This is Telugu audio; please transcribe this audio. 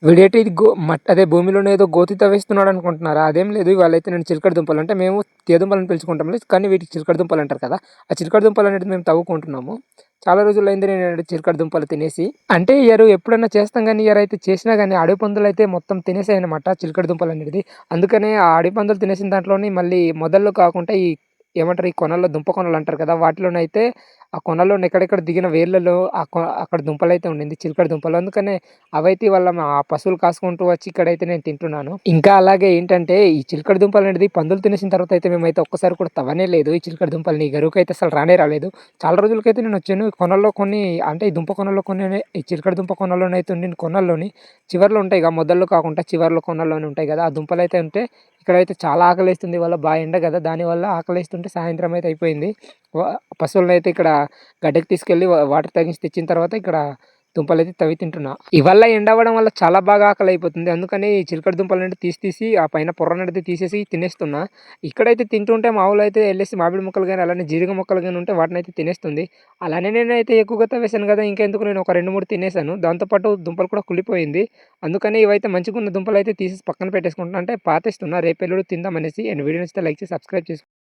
వీడేటి ఇది అదే భూమిలోనే ఏదో గోతి తవ్వేస్తున్నాడు అనుకుంటున్నారా? అదేం లేదు. ఇవాళైతే నేను చిలకడ దుంపలు అంటే మేము తీగదుంపలని పిలుచుకుంటాంలే. కానీ వీటికి చిలకడ దుంపలు అంటారు కదా! ఆ చిలకడ దుంపలు అనేది మేము తవ్వుకుంటున్నాము. చాలా రోజులైంది నేను చిలకడ దుంపలు తినేసి. అంటే ఎప్పుడన్నా చేస్తాం గానీ, ఇయర్ అయితే చేసినా గానీ అడవి పందులైతే మొత్తం తినేసాయన్నమాట చిలకడ దుంపలనేటిది. అందుకనే ఆ అడవి పందులు తినేసిన దాంట్లోని మళ్ళీ మొదల్లో కాకుండా ఏమంటారు, ఈ కొనల్లో దుంప కొనలు అంటారు కదా! వాటిలోనైతే ఆ కొనల్లోని ఎక్కడెక్కడ దిగిన వేర్లలో అక్కడ దుంపలైతే ఉండింది. చిలకడ దుంపలు. అందుకనే అవైతే ఇవాళ మా పశువులు కాసుకుంటూ వచ్చి ఇక్కడైతే నేను తింటున్నాను. ఇంకా అలాగే ఏంటంటే ఈ చిలకడ దుంపలనేది పందులు తినేసిన తర్వాత అయితే మేమైతే ఒక్కసారి కూడా తవ్వనే లేదు. ఈ చిలకడ దుంపలని గరువుకైతే అసలు రానే రాలేదు. చాలా రోజులకైతే నేనొచ్చాను. కొనల్లో కొన్ని అంటే ఈ దుంప కొనల్లో కొన్ని ఈ చిలకడ దుంప కొనల్లోనైతే ఉండిన కొనల్లోని చివర్లో ఉంటాయిగా, మొదల్లో కాకుండా చివర్లో కొనల్లోనే ఉంటాయి కదా! ఆ దుంపలైతే ఉంటే ఇక్కడైతే చాలా ఆకలేస్తుంది. ఇవాళ ఎండ కదా! దానివల్ల ఆకలేస్తుంటే సాయంత్రం అయితే అయిపోయింది. వ పశువులనైతే ఇక్కడ గడ్డకి తీసుకెళ్ళి వాటర్ తాగించి తెచ్చిన తర్వాత ఇక్కడ దుంపలైతే తవ్వి తింటున్నా. ఇవాళ ఎండ అవ్వడం వల్ల చాలా బాగా ఆకలైపోతుంది. అందుకని ఈ చిలకడ దుంపలనేవి తీసి ఆ పైన పొరననేది తీసేసి తినేస్తున్నా. ఇక్కడైతే తింటుంటే మా ఊళ్ళో ఎళ్ళేసి మామిడి ముక్కలు గాని, అలానే జీడిగ ముక్కలు గాని ఉంటే వాటినైతే తినేస్తుంది. అలానే నేనైతే ఎక్కువగా తవ్వేశాను కదా! ఇంకెందుకు నేను ఒక 2, 3 తినేసాను. దాంతో పాటు దుంపలు కూడా కుళ్ళిపోయింది. అందుకని ఇవైతే మంచిగున్న దుంపలైతే తీసేసి పక్కన పెట్టేసుకుంటున్నా. అంటే పాతేస్తున్నా. రేపు ఎల్లుండి తిందామనేసి. అండ్ వీడియో నచ్చితే లైక్ చేసి సబ్స్క్రైబ్ చేసుకోండి.